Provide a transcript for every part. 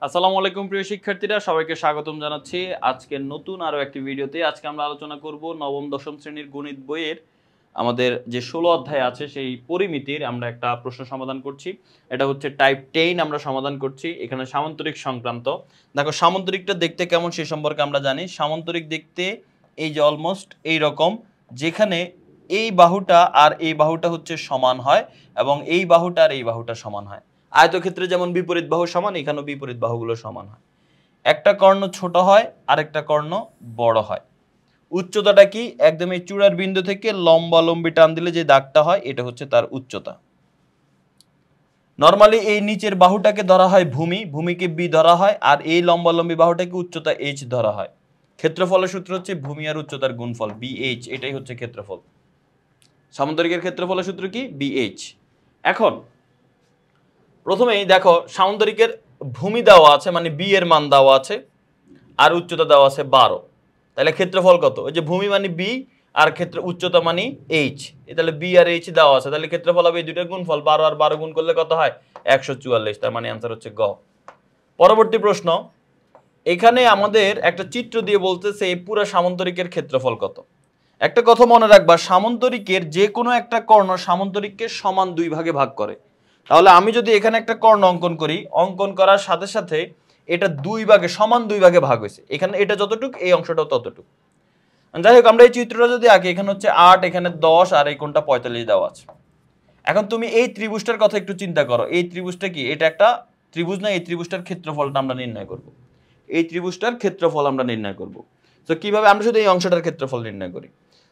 আসসালামু আলাইকুম প্রিয় শিক্ষার্থীরা, সবাইকে স্বাগতম জানাচ্ছি আজকের নতুন আরো একটি ভিডিওতে। আজকে আমরা আলোচনা করব নবম দশম শ্রেণীর গণিত বইয়ের আমাদের যে 16 অধ্যায় আছে সেই পরিমিতির আমরা একটা প্রশ্ন সমাধান করছি। এটা হচ্ছে টাইপ 10 আমরা সমাধান করছি। এখানে সামান্তরিক সংক্রান্ত। দেখো সামান্তরিকটা দেখতে কেমন সে সম্পর্কে আমরা জানি। সামান্তরিক দেখতে এই যে অলমোস্ট এই রকম, যেখানে এই বাহুটা আর এই বাহুটা হচ্ছে সমান হয় এবং এই বাহুটা আর এই বাহুটা সমান হয়। আয়তক্ষেত্রে যেমন বিপরীত বাহু সমান, এখানেও বিপরীত বাহুগুলো সমান হয়। একটা কর্ণ ছোট হয় আর একটা কর্ণ বড় হয়। উচ্চতাটা কি? একদম এই চূড়ার বিন্দু থেকে লম্বালম্বি টান দিলে যে দাগটা হয় এটা হচ্ছে তার উচ্চতা। নরমালি এই নিচের বাহুটাকে ধরা হয় ভূমি, ভূমিকে বি ধরা হয়, আর এই লম্বালম্বি বাহুটাকে উচ্চতা এইচ ধরা হয়। ক্ষেত্রফলের সূত্র হচ্ছে ভূমি আর উচ্চতার গুণফল বিএইচ, এটাই হচ্ছে ক্ষেত্রফল। সামান্তরিকের ক্ষেত্রফলের সূত্র কি? বিএইচ। এখন প্রথমেই দেখো সামান্তরিকের ভূমি দেওয়া আছে, মানে বি এর মান দেওয়া আছে, আর উচ্চতা দেওয়া আছে 12। তাহলে ক্ষেত্রফল কত? ওই যে ভূমি মানে বি আর ক্ষেত্র উচ্চতা মানে এইচ, তাহলে বি আর এইচ দেওয়া আছে, তাহলে ক্ষেত্রফল হবে এই দুইটার গুণফল। 12 আর 12 গুণ করলে কত হয়? 144। তার মানে অ্যান্সার হচ্ছে গ। পরবর্তী প্রশ্ন, এখানে আমাদের একটা চিত্র দিয়ে বলতেছে এই পুরো সামান্তরিকের ক্ষেত্রফল কত। একটা কথা মনে রাখবা, সামান্তরিকের যে কোনো একটা কর্ণ সামান্তরিককে সমান দুই ভাগে ভাগ করে। তাহলে আমি যদি এখানে একটা কর্ণ অঙ্কন করি, অঙ্কন করার সাথে সাথে এটা দুই ভাগে, সমান দুই ভাগে ভাগ হয়েছে। এখানে এটা যতটুক, এই অংশটাও ততটুক। যাই হোক, আমরা এই চিত্রটা যদি আঁকি, এখানে হচ্ছে 8, এখানে 10, আর এই কোণটা 45 দেওয়া আছে। এখন তুমি এই ত্রিভুজটার কথা একটু চিন্তা করো। এই ত্রিভুজটা কি? এটা একটা ত্রিভুজ না? এই ত্রিভুজটার ক্ষেত্রফলটা আমরা নির্ণয় করব। এই ত্রিভুজটার ক্ষেত্রফল আমরা নির্ণয় করব। তো কিভাবে? আমরা শুধু এই অংশটার ক্ষেত্রফল নির্ণয় করি।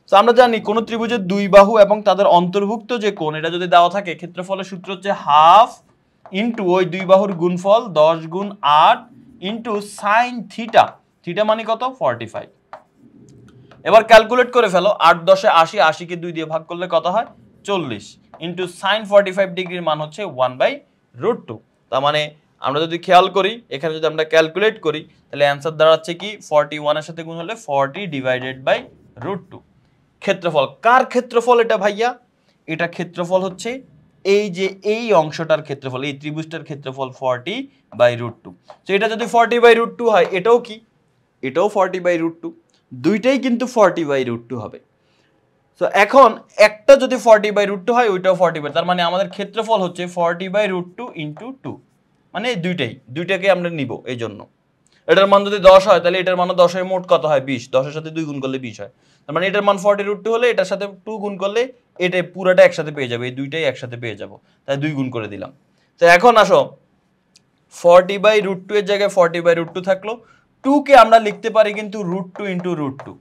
তো আমরা জানি কোন ত্রিভুজের দুই বাহু এবং তাদের অন্তর্ভুক্ত যে কোণ, এটা যদি দেওয়া থাকে, ক্ষেত্রফলের সূত্র হচ্ছে হাফ ইন্টু ওই দুই বাহুর গুণফল 10 গুণ 8 ইন্টু সাইন থিটা। থিটা মানে কত? 45। এবার ক্যালকুলেট করে ফেলো। 8 10 80, 80 কে 2 দিয়ে ভাগ করলে কত হয়? 40 ইন্টু সাইন 45 ডিগ্রির মান হচ্ছে 1/√2। তার মানে আমরা যদি খেয়াল করি, এখানে যদি আমরা ক্যালকুলেট করি, তাহলে অ্যান্সার দাঁড়াচ্ছে কি? 41 এর সাথে গুণ হলে 40/√2। ক্ষেত্রফল কার ক্ষেত্রফল এটা ভাইয়া? এটা ক্ষেত্রফল হচ্ছে এই যে এই অংশটার ক্ষেত্রফল, এই ত্রিভুজটার ক্ষেত্রফল 40/√2। তো এটা যদি 40/√2 হয়, এটাও কি? এটাও 40/√2। দুইটাই কিন্তু 40/√2 হবে। তো এখন একটা যদি 40/√2 হয়, ওইটাও 40, তার মানে আমাদের ক্ষেত্রফল হচ্ছে 40/√2 ইন্টু 2। মানে দুইটাকে আমরা নিব। এই জন্য এটার মান যদি 10 হয়, তাহলে এটার মানও 10 হয়। মোট কত হয়? 20। 10 এর সাথে 2 গুণ করলে 20 হয়। তার মানে এটার মান 40/√2 হলে এটার সাথে 2 গুণ করলে এটা পুরাটা একসাথে পেয়ে যাবে। এই দুইটাই একসাথে পেয়ে যাব, তাই 2 গুণ করে দিলাম। তো এখন আসো, 40/√2 এর জায়গায় 40/√2 থাকলো। 2 কে আমরা লিখতে পারি কিন্তু √2 ইন্টু √2।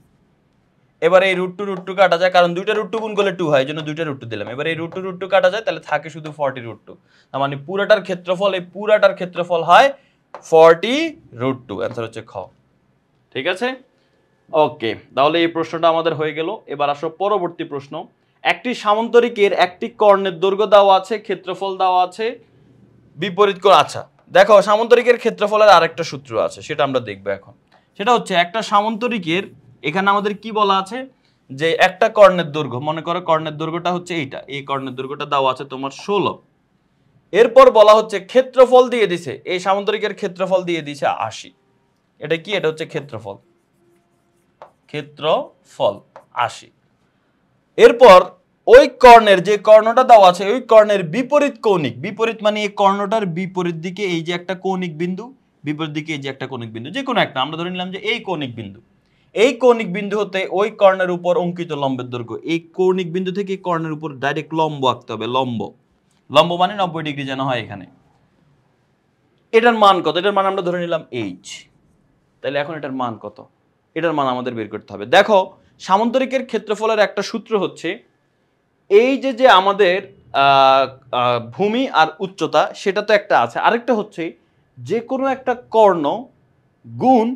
এবার এই √2 কাটা যায়, কারণ দুইটা √2 গুণ করলে 2 হয়, এই জন্য দুইটা √2 দিলাম। এবার এই √2 কাটা যায়, তাহলে থাকে শুধু 40√2। তার মানে পুরাটার ক্ষেত্রফল, এই পুরাটার ক্ষেত্রফল হয় 40√2। অ্যান্সার হচ্ছে খ। ঠিক আছে, ওকে। তাহলে এই প্রশ্নটা আমাদের হয়ে গেল। এবার আসো পরবর্তী প্রশ্ন। একটি সামান্তরিকের একটি কর্ণের দৈর্ঘ্য দেওয়া আছে, ক্ষেত্রফল দেওয়া আছে, বিপরীত কোণ। আচ্ছা দেখো, সামান্তরিকের ক্ষেত্রফলের আরেকটা সূত্র আছে, সেটা আমরা দেখবো এখন। সেটা হচ্ছে একটা সামান্তরিকের, এখানে আমাদের কি বলা আছে, যে একটা কর্ণের দৈর্ঘ্য, মনে করো কর্ণের দৈর্ঘ্যটা হচ্ছে এইটা, এই কর্ণের দৈর্ঘ্যটা দেওয়া আছে তোমার 16। এরপর বলা হচ্ছে ক্ষেত্রফল দিয়ে দিছে, এই সামান্তরিকের ক্ষেত্রফল দিয়ে দিছে 80। এটা কি? এটা হচ্ছে ক্ষেত্রফল। ক্ষেত্রফল 80। এরপর ওই কর্ণের, যে কর্ণটা দেওয়া আছে, ওই কর্ণের বিপরীত কৌণিক, বিপরীত মানে এই কর্ণটার বিপরীত দিকে এই যে একটা কৌণিক বিন্দু, বিপরীত দিকে এই যে একটা কৌণিক বিন্দু, যে কোনো একটা, আমরা ধরে নিলাম যে এই কৌণিক বিন্দু। এই কৌণিক বিন্দু হতে ওই কর্ণের উপর অঙ্কিত লম্বের দৈর্ঘ্য, এই কৌণিক বিন্দু থেকে কর্ণের উপর ডাইরেক্ট লম্ব আঁকতে হবে। লম্ব, লম্ব মানে 90 ডিগ্রি যেন হয় এখানে। এটার মান কত? এটার মান আমরা ধরে নিলাম এইচ। তাহলে এখন এটার মান কত? এটার মান আমাদের বের করতে হবে। দেখো সামান্তরিকের ক্ষেত্রফলের একটা সূত্র হচ্ছে এই যে যে আমাদের ভূমি আর উচ্চতা, সেটা তো একটা আছে, আরেকটা হচ্ছে যে কোনো একটা কর্ণ গুণ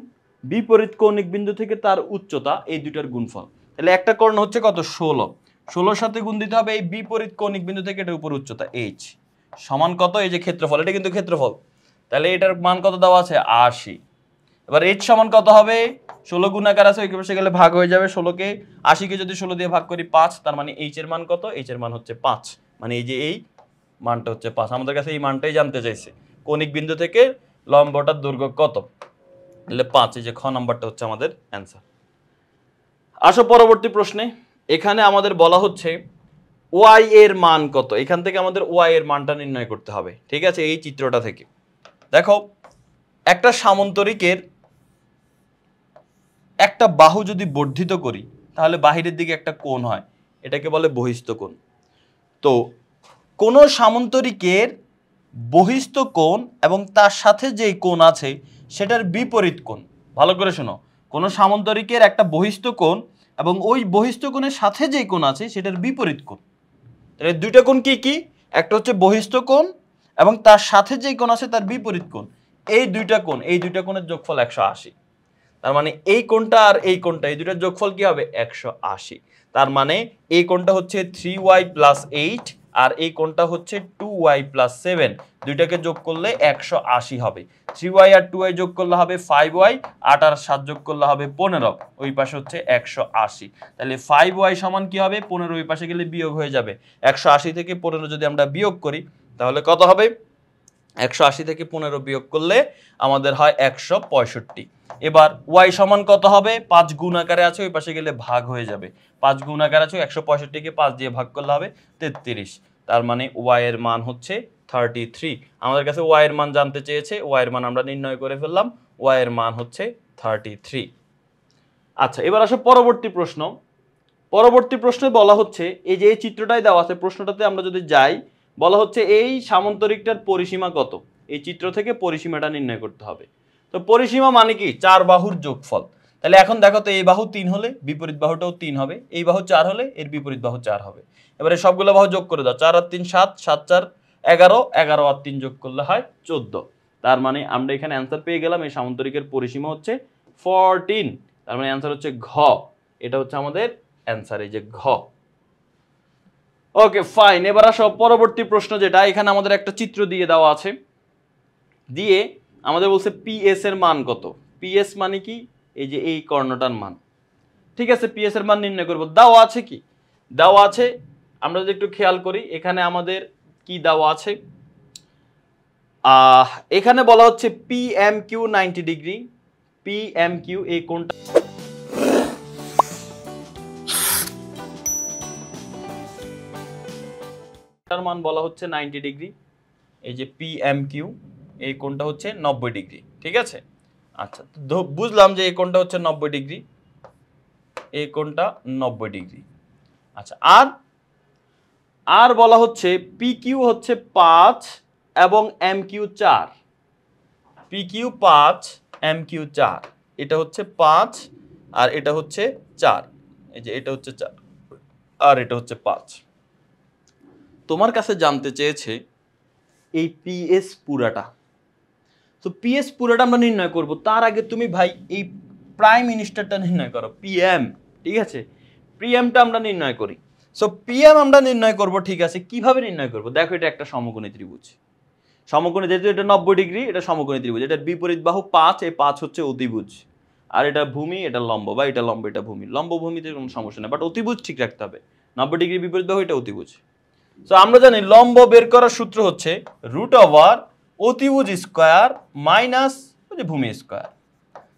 বিপরীত কৌণিক বিন্দু থেকে তার উচ্চতা, এই দুইটার গুণফল। তাহলে একটা কর্ণ হচ্ছে কত? 16। 16 সাথে গুণ দিতে হবে এই বিপরীত কৌণিক বিন্দু থেকে এটার উপর উচ্চতা এইচ, সমান কত? এই যে ক্ষেত্রফল, এটা কিন্তু ক্ষেত্রফল। তাহলে এটার মান কত দেওয়া আছে? 80। এবার এইচ সমান কত হবে? 16 গুণাকার আছে, ওই পাশে গেলে ভাগ হয়ে যাবে। 16কে 80কে যদি 16 দিয়ে ভাগ করি 5, তার মানে এইচ এর মান কত? এইচ এর মান হচ্ছে 5। মানে এই যে এই মানটা হচ্ছে 5। আমাদের কাছে এই মানটাই জানতে চাইছে, কৌণিক বিন্দু থেকে লম্বটার দৈর্ঘ্য কত? তাহলে 5, এই যে খ নাম্বারটা হচ্ছে আমাদের অ্যান্সার। আসো পরবর্তী প্রশ্নে। এখানে আমাদের বলা হচ্ছে ওয়াই এর মান কত। এখান থেকে আমাদের ওয়াই এর মানটা নির্ণয় করতে হবে, ঠিক আছে? এই চিত্রটা থেকে দেখো, একটা সামান্তরিকের একটা বাহু যদি বর্ধিত করি তাহলে বাহিরের দিকে একটা কোণ হয়, এটাকে বলে বহিস্থ কোণ। তো কোনো সামান্তরিকের বহিস্থ কোণ এবং তার সাথে যেই কোণ আছে সেটার বিপরীত কোণ, ভালো করে শোনো, কোনো সামান্তরিকের একটা বহিস্থ কোণ এবং ওই বহিস্থ কোণের সাথে যেই কোণ আছে সেটার বিপরীত কোণ। তাহলে দুইটা কোণ কি কি? একটা হচ্ছে বহিস্থ কোণ এবং তার সাথে যেই কোণ আছে তার বিপরীত কোণ। এই দুইটা কোণের যোগফল 180। তার মানে এই কোণটা আর এই কোণটা, এই দুইটার যোগফল কি হবে? 180। তার মানে এই কোণটা হচ্ছে 3y + 8 আর এই কোণটা হচ্ছে 2y + 7। দুইটাকে যোগ করলে 180 হবে। 3y আর 2y যোগ করলে হবে 5y, 8 আর 7 যোগ করলে হবে 15, ওই পাশে হচ্ছে 180। তাহলে 5y সমান কি হবে? 15 ওই পাশে গেলে বিয়োগ হয়ে যাবে। 180 থেকে 15 যদি আমরা বিয়োগ করি তাহলে কত হবে? 180 থেকে 15 বিয়োগ করলে আমাদের হয় 165। এবার y সমান কত হবে? 5 গুণ আকারে আছে, ওই পাশে গেলে ভাগ হয়ে যাবে। 5 গুণ আকারে আছে, 165 কে 5 দিয়ে ভাগ করলে হবে 33। তার মানে y এর মান হচ্ছে 33। আমাদের কাছে y এর মান জানতে চেয়েছে, y এর মান আমরা নির্ণয় করে ফেললাম, y এর মান হচ্ছে 33। আচ্ছা, এবার আসো পরবর্তী প্রশ্ন। পরবর্তী প্রশ্নে বলা হচ্ছে, এই যে এই চিত্রটাই দেওয়া আছে, প্রশ্নটাতে আমরা যদি যাই, বলা হচ্ছে এই সামান্তরিকটার পরিসীমা কত। এই চিত্র থেকে পরিসীমাটা নির্ণয় করতে হবে। তো পরিসীমা মানে কি? 4 বাহুর যোগফল। তাহলে এখন দেখো তো, এই বাহু 3 হলে বিপরীত বাহুটাও 3 হবে, এই বাহু 4 হলে এর বিপরীত বাহু 4 হবে। এবারে সবগুলো বাহু যোগ করে দাও, 4 আর 3 7, 7 4 11, 11 আর 3 যোগ করলে হয় 14। তার মানে আমরা এখানে অ্যান্সার পেয়ে গেলাম, এই সামান্তরিকের পরিসীমা হচ্ছে 14। তার মানে অ্যান্সার হচ্ছে ঘ। এটা হচ্ছে আমাদের অ্যান্সার, এই যে ঘ। Okay fine. এবার আসো পরবর্তী প্রশ্ন, যেটা এখানে আমাদের একটা চিত্র দিয়ে দেওয়া আছে, দিয়ে আমাদের বলছে পিএস এর মান কত। পিএস মানে কি? এই যে এই কর্ণটার মান, ঠিক আছে? পিএস এর মান নির্ণয় করব। দেওয়া আছে কি? দেওয়া আছে, আমরা যদি একটু খেয়াল করি এখানে আমাদের কি দেওয়া আছে। এখানে বলা হচ্ছে PMQ 90 ডিগ্রি। PMQ এই কোণটা মান বলা হচ্ছে 90 ডিগ্রি। এই যে PMQ এই কোণটা হচ্ছে 90 ডিগ্রি, ঠিক আছে? আচ্ছা, বুঝলাম যে এই কোণটা হচ্ছে 90 ডিগ্রি, এই কোণটা 90 ডিগ্রি। আচ্ছা, আর বলা হচ্ছে PQ হচ্ছে 5 এবং MQ 4। PQ 5, MQ 4। এটা হচ্ছে 5 আর এটা হচ্ছে 4। এই যে এটা হচ্ছে 4 আর এটা হচ্ছে 5। তোমার কাছে জানতে চেয়েছে এই পিএস পুরাটা। তো পিএস পুরাটা আমরা নির্ণয় করব, তার আগে তুমি ভাই এই প্রাইম মিনিস্টারটা নির্ণয় করো, পিএম, ঠিক আছে? পিএমটা আমরা নির্ণয় করি। সো পিএম আমরা নির্ণয় করব, ঠিক আছে? কিভাবে নির্ণয় করব? দেখো, এটা একটা সমকোণী ত্রিভুজ। সমকোণী, যেহেতু এটা 90 ডিগ্রি, এটা সমকোণী ত্রিভুজ। এটার বিপরীত বাহু 5, এই 5 হচ্ছে অতিভুজ। আর এটা ভূমি, এটা লম্ব, বা এটা লম্ব এটা ভূমি। লম্ব ভূমিতে কোনো সমস্যা নেই, বাট অতিভুজ ঠিক রাখতে হবে। 90 ডিগ্রি বিপরীত বাহু, এটা অতিভুজ। সো আমরা জানি লম্ব বের করার সূত্র হচ্ছে √ অতিভুজ স্কয়ার মাইনাস ভূমি স্কয়ার।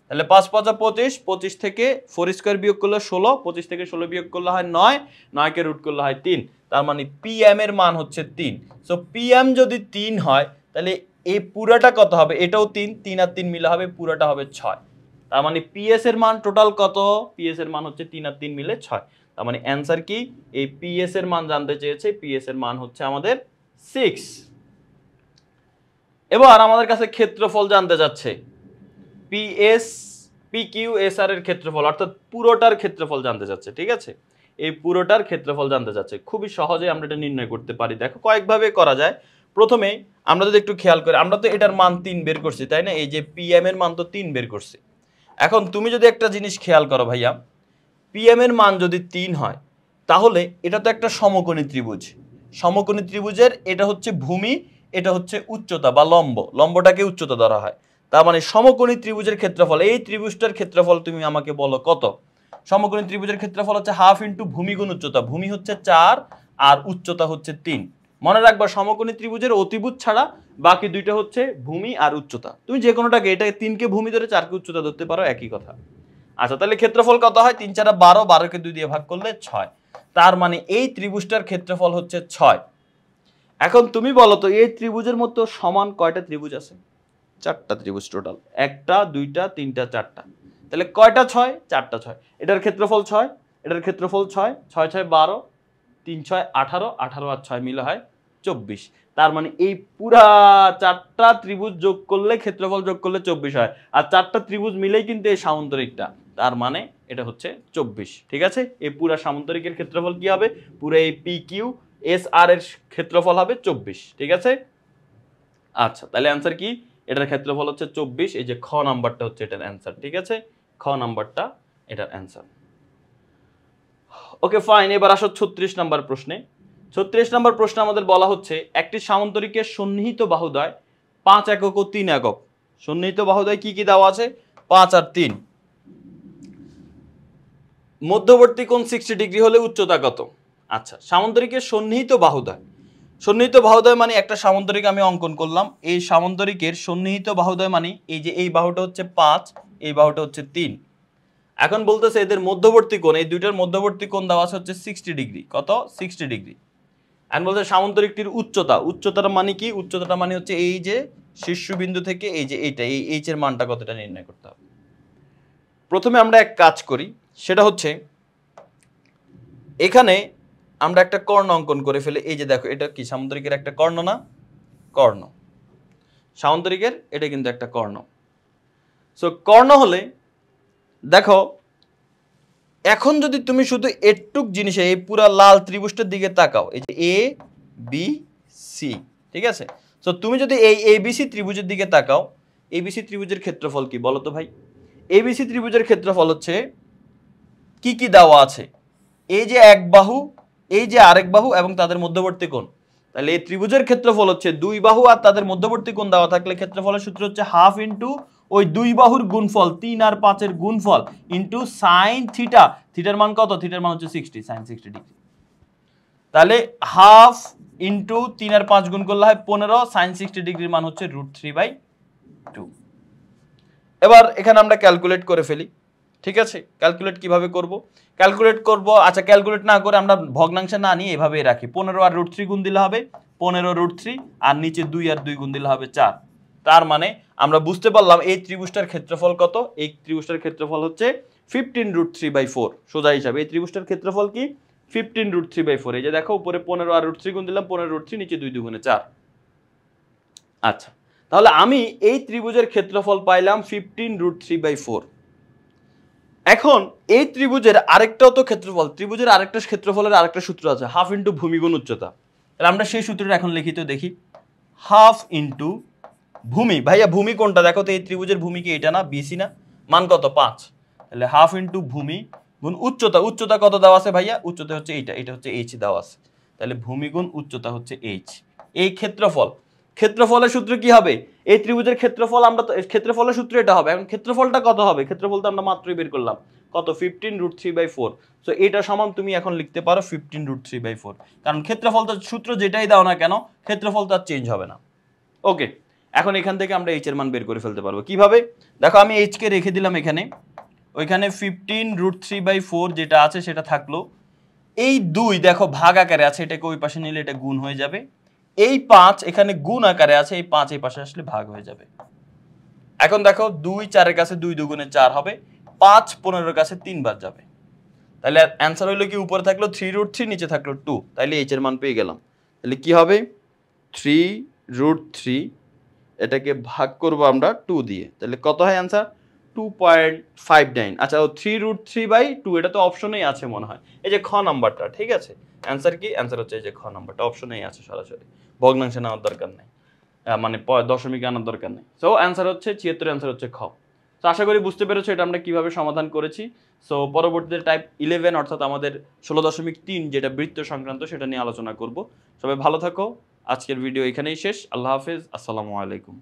তাহলে 5 × 5 = 25, 25 থেকে 4 স্কয়ার বিয়োগ করলে 16, 25 থেকে 16 বিয়োগ করলে হয় 9, 9 কে রুট করলে হয় 3। তার মানে পিএম এর মান হচ্ছে 3। সো পিএম যদি 3 হয় তাহলে এই পুরাটা কত হবে? এটাও 3, 3 আর 3 মিলে হবে পুরাটা হবে 6। তার মানে পিএস এর মান টোটাল কত? পিএস এর মান হচ্ছে 3 আর 3 মিলে 6। তার মানে অ্যান্সার কি? এই পিএস এর মান জানতে চেয়েছে, পিএস এর মান হচ্ছে আমাদের 6। এবার আমাদের কাছে ক্ষেত্রফল জানতে যাচ্ছে, পিএস PQSR এর ক্ষেত্রফল, অর্থাৎ পুরোটার ক্ষেত্রফল জানতে যাচ্ছে, ঠিক আছে? এই পুরোটার ক্ষেত্রফল জানতে যাচ্ছে। খুবই সহজে আমরা এটা নির্ণয় করতে পারি। দেখো, কয়েকভাবে করা যায়। প্রথমে আমরা যদি একটু খেয়াল করি, আমরা তো এটার মান 3 বের করছি, তাই না? এই যে পিএম এর মান তো 3 বের করছি। এখন তুমি যদি একটা জিনিস খেয়াল করো ভাইয়া, পিএম এর মান যদি 3 হয় তাহলে এটা তো একটা সমকোণী ত্রিভুজ। সমকোণী ত্রিভুজের এটা হচ্ছে ভূমি, এটা হচ্ছে উচ্চতা বা লম্ব, লম্বটাকে উচ্চতা ধরা হয়। তার মানে সমকোণী ত্রিভুজের ক্ষেত্রফল, এই ত্রিভুজটার ক্ষেত্রফল তুমি আমাকে বলো কত? সমকোণী ত্রিভুজের ক্ষেত্রফল হচ্ছে ½ × ভূমি গুণ উচ্চতা। ভূমি হচ্ছে 4 আর উচ্চতা হচ্ছে 3। মনে রাখবা সমকোণী ত্রিভুজের অতিভুজ ছাড়া বাকি দুইটা হচ্ছে ভূমি আর উচ্চতা। তুমি যে কোনোটাকে, এটা 3 কে ভূমি ধরে 4 কে উচ্চতা ধরতে পারো, একই কথা। আচ্ছা, তাহলে ক্ষেত্রফল কত হয়? 3 4 12, 12 কে 2 দিয়ে ভাগ করলে 6। তার মানে এই ত্রিভুজটার ক্ষেত্রফল হচ্ছে 6। এখন তুমি বলো তো এই ত্রিভুজের মতো সমান কয়টা ত্রিভুজ আছে? 4টা ত্রিভুজ টোটাল, 1টা 2টা 3টা 4টা। তাহলে কয়টা 6? 4টা 6। এটার ক্ষেত্রফল 6, এটার ক্ষেত্রফল 6, 6 6 12, 3 6 18, 18 আর 6 মিলে হয় 24। তার মানে এই পুরা 4টা ত্রিভুজ যোগ করলে, ক্ষেত্রফল যোগ করলে 24 হয়। আর 4টা ত্রিভুজ মিলেই কিন্তু এই সামান্তরিকটা, তার মানে এটা হচ্ছে 24। ঠিক আছে, এই পুরা সামান্তরিকের ক্ষেত্রফল কি হবে? পুরো এই পি কিউ এস আর এর ক্ষেত্রফল হবে 24। ঠিক আছে, আচ্ছা তাহলে অ্যান্সার কি? এটার ক্ষেত্রফল হচ্ছে 24। এই যে খ নাম্বারটা হচ্ছে এটার অ্যান্সার। ঠিক আছে, খ নাম্বারটা এটার অ্যান্সার। ওকে ফাইন, এবার আসো 36 নাম্বার প্রশ্নে। 36 নাম্বার প্রশ্নে আমাদের বলা হচ্ছে একটি সামান্তরিকের সন্নিহিত বাহুদ্বয় 5 একক ও 3 একক। সন্নিহিত বাহুদ্বয় কি কি দেওয়া আছে? 5 আর 3। মধ্যবর্তী কোণ 60 ডিগ্রি হলে উচ্চতা কত? আচ্ছা, সামান্তরিকের সন্নিহিত বাহুদ্বয়, সন্নিহিত বাহুদ্বয় মানে একটা সামান্তরিক আমি অঙ্কন করলাম, এই সামান্তরিকের সন্নিহিত বাহুদ্বয় মানে এই যে এই বাহুটা হচ্ছে 5, এই বাহুটা হচ্ছে 3। এখন বলতেছে এদের মধ্যবর্তী কোণ, এই দুইটার মধ্যবর্তী কোণ দেওয়া আছে হচ্ছে 60 ডিগ্রি। কত? 60 ডিগ্রি। এখন বলতে সামান্তরিকটির উচ্চতা, উচ্চতাটা মানে কি? উচ্চতাটা মানে হচ্ছে এই যে শীর্ষবিন্দু থেকে এই যে এইটা, এই এইচ এর মানটা কতটা নির্ণয় করতে হবে। প্রথমে আমরা এক কাজ করি, সেটা হচ্ছে এখানে আমরা একটা কর্ণ অঙ্কন করে ফেলি। এই যে দেখো, এটা কি সামান্তরিকের একটা কর্ণ না? কর্ণ, সামান্তরিকের এটা কিন্তু একটা কর্ণ। সো কর্ণ হলে দেখো, এখন যদি তুমি শুধু এটুক জিনিসে এই পুরা লাল ত্রিভুজটার দিকে তাকাও, এই যে এ বি সি, ঠিক আছে? সো তুমি যদি এই এবিসি ত্রিভুজের দিকে তাকাও, এবিসি ত্রিভুজের ক্ষেত্রফল কি বলো তো ভাই? এবিসি ত্রিভুজের ক্ষেত্রফল হচ্ছে কি কি দেওয়া আছে? এই যে এক বাহু, এই যে আরেক বাহু এবং তাদের মধ্যবর্তী কোণ। তাহলে এই ত্রিভুজের ক্ষেত্রফল হচ্ছে দুই বাহু আর তাদের মধ্যবর্তী কোণ দেওয়া থাকলে ক্ষেত্রফলের সূত্র হচ্ছে হাফ ইন্টু ওই দুই বাহুর গুণফল 3 আর 5 এর গুণফল ইন্টু সাইন থিটা। থিটার মান কত? থিটার মান হচ্ছে 60, সাইন 60 ডিগ্রি। তাহলে হাফ ইন্টু 3 আর 5 গুণ করলে হয় 15, সাইন 60 ডিগ্রির মান হচ্ছে √3/2। এবার এখানে আমরা ক্যালকুলেট করে ফেলি। ঠিক আছে, ক্যালকুলেট কিভাবে করব? ক্যালকুলেট করব, আচ্ছা ক্যালকুলেট না করে আমরা ভগ্নাংশে না নিয়ে এভাবেই রাখি। 15 আর √3 গুণ দিলে হবে 15√3, আর নিচে 2 আর 2 গুণ দিলে হবে 4। তার মানে আমরা বুঝতে পারলাম এই ত্রিভুজটার ক্ষেত্রফল কত? এই ত্রিভুজটার ক্ষেত্রফল হচ্ছে 15√3/4। সোজা হিসাবে এই ত্রিভুজটার ক্ষেত্রফল কি? 15√3/4। এই যে দেখো, উপরে 15 আর √3 গুণ দিলাম, 15√3, নিচে 2 2 4। আচ্ছা, তাহলে আমি এই ত্রিভুজের ক্ষেত্রফল পাইলাম 15√3/4। এখন এই ত্রিভুজের আরেকটাও তো ক্ষেত্রফল, ত্রিভুজের আরেকটা ক্ষেত্রফলের আরেকটা সূত্র আছে, হাফ ইন্টু ভূমি গুণ উচ্চতা। তাহলে আমরা সেই সূত্রটা এখন লিখিত দেখি। হাফ ইন্টু ভূমি, ভাইয়া ভূমি কোনটা দেখো তো? এই ত্রিভুজের ভূমি কি এটা না? বিসি না? মান কত? 5। তাহলে হাফ ইন্টু ভূমি গুণ উচ্চতা। উচ্চতা কত দেওয়া আছে ভাইয়া? উচ্চতা হচ্ছে এইটা, এটা হচ্ছে এইচ দেওয়া আছে। তাহলে ভূমি গুণ উচ্চতা হচ্ছে এইচ। এই ক্ষেত্রফল, ক্ষেত্রফলের সূত্র কি হবে? এই ত্রিভুজের ক্ষেত্রফল, আমরা তো ক্ষেত্রফলের সূত্র এটা হবে। এখন ক্ষেত্রফলটা কত হবে? ক্ষেত্রফল তো আমরা মাত্রই বের করলাম, কত? 15√3/4। সো এটা সমান তুমি এখন লিখতে পারো 15√3/4, কারণ ক্ষেত্রফল তো সূত্র যেটাই দাও না কেন, ক্ষেত্রফল তো আর চেঞ্জ হবে না। ওকে, এখন এখান থেকে আমরা এইচ এর মান বের করে ফেলতে পারবো কিভাবে? দেখো, আমি এইচ কে রেখে দিলাম এখানে, ওইখানে 15√3/4 যেটা আছে সেটা থাকলো। এই 2 দেখো ভাগ আকারে আছে, এটাকে ওই পাশে নিলে এটা গুণ হয়ে যাবে। এই 5 এখানে গুণ আকারে আছে, এই 5 এই পাশে আসলে ভাগ হয়ে যাবে। এখন দেখো, 2 4 এর কাছে 2 2 4 হবে, 5 15 এর কাছে 3 বার যাবে। তাহলে অ্যান্সার হইলো কি? উপরে থাকলো 3√3, নিচে থাকলো 2। তাইলে এইচ এর মান পেয়ে গেলাম। তাহলে কি হবে? 3√3, এটাকে ভাগ করব আমরা 2 দিয়ে, তাহলে কত হয় অ্যান্সার? 2.59। আচ্ছা, 3√3/2, এটা তো অপশনেই আছে মনে হয়, এই যে খ নাম্বারটা। ঠিক আছে, অ্যান্সার কি? অ্যান্সার হচ্ছে এই যে খ নাম্বারটা, অপশনেই আছে সরাসরি, ভগ্নাংশে নেওয়ার দরকার নেই, মানে দশমিকে আনার দরকার নেই। সো অ্যান্সার হচ্ছে 76, অ্যান্সার হচ্ছে খ। তো আশা করি বুঝতে পেরেছো এটা আমরা কিভাবে সমাধান করেছি। সো পরবর্তীতে টাইপ 11 অর্থাৎ আমাদের 16.3 যেটা বৃত্ত সংক্রান্ত, সেটা নিয়ে আলোচনা করব। সবাই ভালো থাকো, আজকের ভিডিও এখানেই শেষ। আল্লাহ হাফেজ, আসসালামু আলাইকুম।